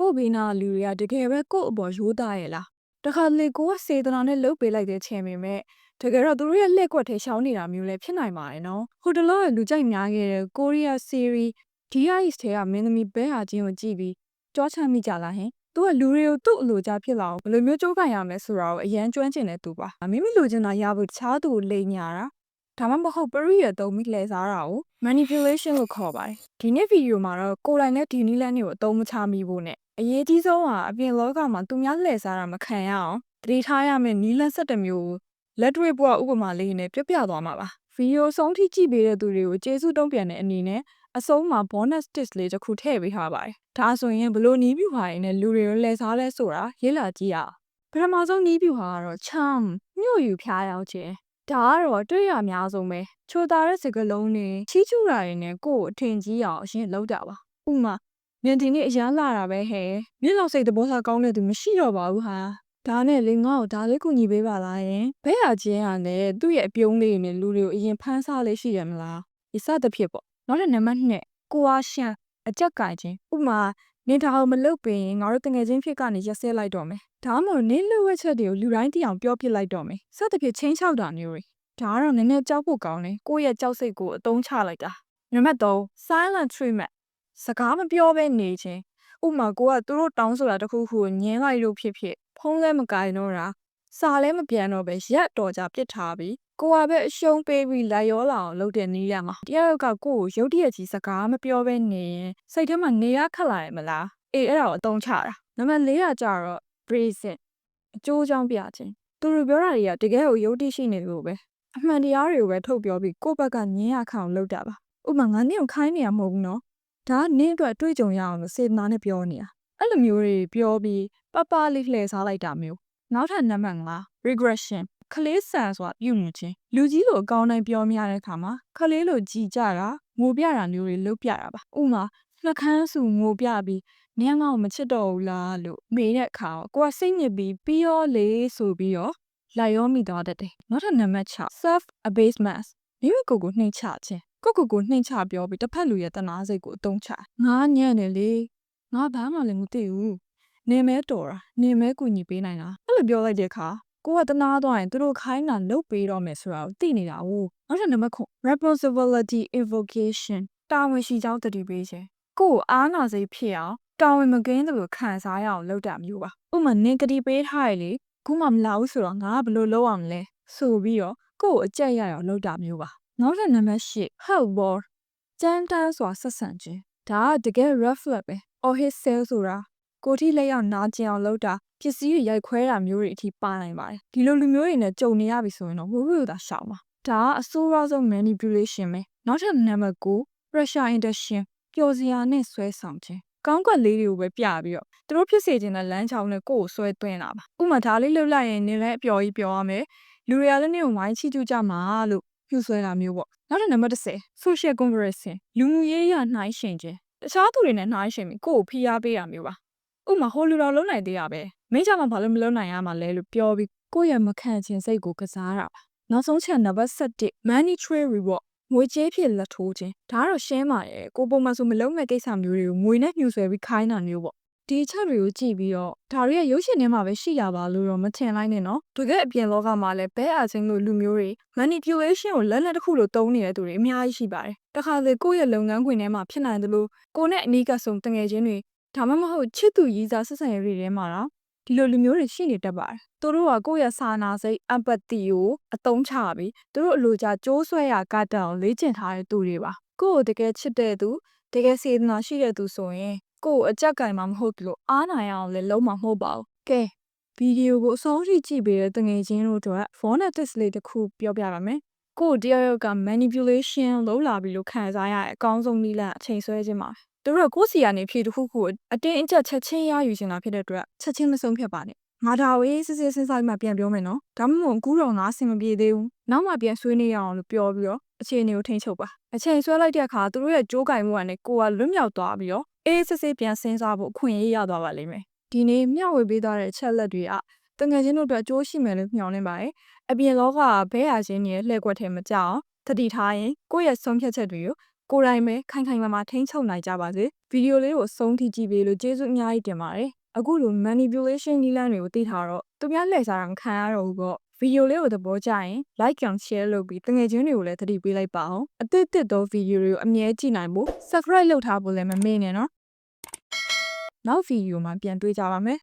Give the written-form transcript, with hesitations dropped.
ကိုဘေးနာလူတွေကတကယ်ပဲကို့အပေါ်ရိုးသားရဲ့လားတခါလေကိုကစေတနာနဲ့လှုပ်ပေးလိုက်တဲ့ချင်ပေမဲ့တကယ်တော့သူတို့ရဲ့လှည့်ကွက်ထဲရှောင်းနေတာမျိုးလည်းဖြစ်နိုင်ပါတယ်နော်ဟိုတလောကလူကြိုက်များခဲ့တဲ့ကိုရီးယား series DIS ထဲကမင်းသမီးဘဲဟာချင်းကိုကြည့်ပြီးကြောချမ်းမိကြလားဟင်သူကလူတွေကိုသူ့အလိုကြဖြစ်လာအောင်ဘယ်လိုမျိုးကြိုးပမ်းရမလဲဆိုတာကိုအရန်ကျွမ်းကျင်တဲ့သူပါမိမိလိုချင်တာရဖို့တခြားသူကိုလိမ်ညာတာဒါမှမဟုတ်ပရိယသုံးပြီးလှည့်စားတာကို manipulation လို့ခေါ်ပါတယ်ဒီနေ့ဗီဒီယိုမှာတော့ကိုယ်တိုင်နဲ့ဒီနီလန်းတွေကိုအသုံးမချမိဖို့နဲ့အရေးကြီးဆုံးကအပြင်လောကမှာသူများလှည့်စားတာမခံရအောင်တတိထားရမယ့်နီလန်း7မျိုးကိုလက်တွေ့ဘဝဥပမာလေးနဲ့ပြပြသွားမှာပါဗီဒီယိုဆုံးထိကြည့်ပေးတဲ့သူတွေကိုကျေးဇူးတုံးပြန်တဲ့အနေနဲ့အဆုံးမှာ bonus tips လေးတစ်ခုထည့်ပေးထားပါတယ်ဒါဆိုရင်ဘလို့နီးပြူဟာရင်းနဲ့လူတွေကိုလှည့်စားလဲဆိုတာရေးလာကြည့်ရအောင်ပထမဆုံးနီးပြူဟာကတော့ charm ညှို့ယူဖျားရောက်ခြင်းဒါကတော့တွေ့ရအများဆုံးပဲချိုတာတဲ့စကားလုံးတွေချီးကျူးတာတွေနဲ့ကိုယ့်ကိုအထင်ကြီးအောင်အရင်လောက်တာပါဥမာမြင်ဒီနေ့အရန်လာတာပဲဟဲ့မြင့်လောက်စိတ်တဘောစားကောင်းတဲ့သူမရှိတော့ပါဘူးဟာဒါနဲ့လေငါ့ကိုဒါလေးကူညီပေးပါလားယင်ဘဲဟာချင်းဟာနဲ့သူ့ရဲ့အပြုံးလေးနဲ့လူတွေကိုအရင်ဖမ်းစားလေးရှိရမလားဒီစသဖြင့်ပေါ့နောက်တဲ့နံပါတ်2ကိုအားရှမ်းအကြက်ကင်ခြင်းဥမာနင်ဒါကိုမလုပ်ပင်ငါတို့တငယ်ချင်းဖြစ်ကနေရက်စဲလိုက်တော့မယ်ဒါမှမဟုတ်နင်းလှုပ်ဝက်ချက်တွေကိုလူတိုင်းသိအောင်ပြောပြလိုက်တော့မယ်စသဖြင့်ချင်းချောက်တာမျိုးတွေဒါကတော့နည်းနည်းကြောက်ဖို့ကောင်းတယ်ကိုယ့်ရဲ့ကြောက်စိတ်ကိုအသုံးချလိုက်တာနံပါတ်3 silent treatment စကားမပြောဘဲနေခြင်းဥမာကိုကသူတို့တောင်းဆိုတာတခုခုကိုညင်းလိုက်လို့ဖြစ်ဖြစ်ဖုံးလဲမကင်တော့တာစာလဲမပြန်တော့ပဲရက်တော်ကြပစ်ထားပြီးကိုကပဲအရှုံးပေးပြီးလိုက်ရောလာအောင်လုပ်တဲ့နည်းရမှာတယောက်ကကိုကိုရုတ်တရက်ကြီးစကားမပြောဘဲနေရင်စိတ်ထဲမှာနေရခက်လာရမလားအေးအဲ့ဒါကိုအသုံးချတာနံပါတ်4ကကြတော့ brazen အကျိုးအကြောင်းပြခြင်းသူတို့ပြောတာတွေကတကယ်ကိုယုတ်တိရှိနေလို့ပဲအမှန်တရားတွေကိုပဲထုတ်ပြောပြီးကိုယ့်ဘက်ကညင်းရခအောင်လုပ်တာပါဥပမာငါနင့်ကိုခိုင်းနေရမဟုတ်ဘူးနော်ဒါကနင့်အတွက်တွေ့ကြုံရအောင်လို့စေတနာနဲ့ပြောနေတာအဲ့လိုမျိုးတွေပြောပြီးပပလေးလှည့်စားလိုက်တာမျိုးနောက်ထပ်နံပါတ်5 regression ခလေးဆန်ဆိုတာပြုနေခြင်းလူကြီးလိုအကောင်းတိုင်းပြောမရတဲ့အခါမှာခလေးလိုကြည်ကြတာငိုပြတာမျိုးတွေလုပ်ပြတာပါဥမာနှကန်းစုငိုပြပြီးနင်ငါ့ကိုမချစ်တော့ဘူးလားလို့မေးတဲ့အခါကိုကစိတ်ညစ်ပြီးရောလေဆိုပြီးတော့လိုက်ရောမိသွားတတ်တယ်နောက်ထပ်နံပါတ်6 self abasement မိမိကိုယ်ကိုနှိမ်ချခြင်းကိုနှိမ်ချပြောပြီးတစ်ဖက်လူရဲ့တနာစိတ်ကိုအသုံးချငါညံ့နေလေငါဘာမှလည်းမသိဘူးနေမဲတော်တာနေမဲကူညီပေးနိုင်တာအဲ့လိုပြောလိုက်တဲ့အခါကိုကတနာသွားရင်သူတို့ခိုင်းတာလုပ်ပေးတော့မယ်ဆိုတာကိုသိနေတာ哦နောက်ထပ်နံပါတ်9 responsibility invocation တာဝန်ရှိကြောင်းတတိပေးခြင်းကို့အားနာစိတ်ဖြစ်အောင်တာဝန်မကင်းသလိုခံစားရအောင်လုပ်တာမျိုးပါဥပမာနင်တတိပေးထားရလေခုမှမလာဘူးဆိုတော့ငါကဘယ်လိုလုပ်အောင်လဲဆိုပြီးတော့ကို့အကြက်ရအောင်လုပ်တာမျိုးပါနောက်ထပ်နံပါတ်10 help board ကြမ်းတမ်းစွာဆက်ဆံခြင်းဒါကတကယ် reflect ပဲ or his sale ဆိုတာကိုထိလက်ရောက်နာကျင်အောင်လုပ်တာပစ္စည်းတွေရိုက်ခွဲတာမျိုးတွေအထိပါနိုင်ပါတယ်ဒီလိုလူမျိုးတွေနဲ့ကြုံနေရပြီဆိုရင်တော့ဝိဝိသာရှောင်ပါဒါကအဆိုးရွားဆုံး manipulation ပဲနောက်ထပ်နံပါတ်9 pressure induction ပျော်စရာနဲ့ဆွဲဆောင်ခြင်းကောင်းကွက်လေးတွေကိုပဲပြပြီးတော့သူတို့ဖြစ်စေချင်တဲ့လမ်းချောင်းနဲ့ကိုယ့်ကိုဆွဲသွင်းတာပါဥပမာဒါလေးလှုပ်လိုက်ရင်နင်လည်းအပျော်ကြီးပျော်ရမယ်လူတွေကလည်းနင့်ကိုဝိုင်းချီးကျူးကြမှာလို့ပြုဆွဲတာမျိုးပေါ့နောက်ထပ်နံပါတ်10 social comparison လူမှုရေးရနှိုင်းယှဉ်ခြင်းတခြားသူတွေနဲ့နှိုင်းယှဉ်ပြီးကိုယ့်ကိုဖိအားပေးတာမျိုးပါဥပမာဟိုလူတော်လုံးနိုင်သေးရပဲမင်းကြောင့်မှဘာလို့မလုံးနိုင်ရမှာလဲလို့ပြောပြီးကိုယ့်ရဲ့မခံခြင်းစိတ်ကိုကစားတာပါနောက်ဆုံးချက်နံပါတ်7 monetary reward ငွေကြေးဖြစ်လက်ထိုးခြင်းဒါကတော့ရှင်းပါတယ်ကိုပုံမှန်ဆိုမလုံးမဲ့ကိစ္စမျိုးတွေကိုငွေနဲ့ညှို့ဆွဲပြီးခိုင်းတာမျိုးပေါ့ဒီအချက်တွေကိုကြည့်ပြီးတော့ဒါတွေရဲ့ရုပ်ရှင်ထဲမှာပဲရှိရပါလို့တော့မထင်လိုက်နဲ့နော်တကယ်အပြင်လောကမှာလည်းဘဲအားချင်းလို့လူမျိုးတွေ manipulation ကိုလက်တစ်ခုလိုသုံးနေတဲ့သူတွေအများကြီးရှိပါတယ်တခါလေကိုယ့်ရဲ့လုပ်ငန်းခွင်ထဲမှာဖြစ်နိုင်တယ်လို့ကိုနဲ့အနီးကဆုံးတငယ်ချင်းတွေဒါမှမဟုတ်ချစ်သူရည်စားဆက်ဆံရေးတွေထဲမှာတော့ဒီလိုလူမျိုးတွေရှိနေတတ်ပါတယ်သူတို့ကကိုယ့်ရဲ့စာနာစိတ် empathy ကိုအသုံးချပြီးသူတို့အလိုကျကြိုးဆွဲရကတအောင်လေ့ကျင့်ထားတဲ့သူတွေပါကိုယ့်ကိုတကယ်ချစ်တဲ့သူတကယ်စေတနာရှိတဲ့သူဆိုရင်ကိုယ့်အကြက်ကင်မှာမဟုတ်လို့အားနာရအောင်လည်းလုံးမှာမဟုတ်ပါဘူးကဲဗီဒီယိုကိုအဆုံးထိကြည့်ပေးတဲ့တငယ်ချင်းတို့အတွက် phonetics လေးတစ်ခုပြောပြပါမယ်ကိုယ့်တယောက်က manipulation လုပ်လာပြီလို့ခံစားရတဲ့အကောင်းဆုံးနည်းလမ်းအချိန်ဆွဲခြင်းပါသူတို့ကိုယ့်စီကနေဖြေတစ်ခုခုအတင်းအကျပ်ချက်ချင်းရယူနေတာဖြစ်တဲ့အတွက်ချက်ချင်းမဆုံးဖြတ်ပါနဲ့ငါဒါဝေးစစ်စစ်စဉ်းစားပြီးမှပြန်ပြောမယ်နော်ဒါမှမဟုတ်အခုတော့ငါအဆင်မပြေသေးဘူးနောက်မှပြန်ဆွေးနွေးရအောင်လို့ပြောပြီးတော့အခြေအနေကိုထိန်းချုပ်ပါအချိန်ဆွဲလိုက်တဲ့အခါသူတို့ရဲ့ကြိုးကင်မှုကနေကိုကလွတ်မြောက်သွားပြီးတော့အေးစစ်စစ်ပြန်စဉ်းစားဖို့အခွင့်အရေးရသွားပါလိမ့်မယ်ဒီနေ့မျှဝေပေးသွားတဲ့အချက်လက်တွေကတငယ်ချင်းတို့အတွက်အကျိုးရှိမယ်လို့မျှော်လင့်ပါတယ်အပြင်လောကဘဲရချင်းရဲ့လှည့်ကွက်ထဲမကြောက်သတိထားရင်ကိုယ့်ရဲ့ဆုံးဖြတ်ချက်တွေကို ကိုယ်တိုင်ပဲခိုင်ခိုင်မာမာထိန်းချုပ်နိုင်ကြပါစေဗီဒီယိုလေးကိုအဆုံးထိကြည့်ပေးလို့ကျေးဇူးအများကြီးတင်ပါတယ်အခုလို manipulation နည်းလမ်းတွေကိုသိထားတော့သူများလှည့်စားတာမခံရတော့ဘူးပေါ့ဗီဒီယိုလေးကိုသဘောကျရင် like and share လုပ်ပြီးတငယ်ချင်းတွေကိုလည်းသတိပေးလိုက်ပါအောင်အသစ်သောဗီဒီယိုတွေကိုအမြဲကြည့်နိုင်ဖို့ subscribe လုပ်ထားဖို့လည်းမမေ့နဲ့နော်နောက်ဗီဒီယိုမှာပြန်တွေ့ကြပါမယ်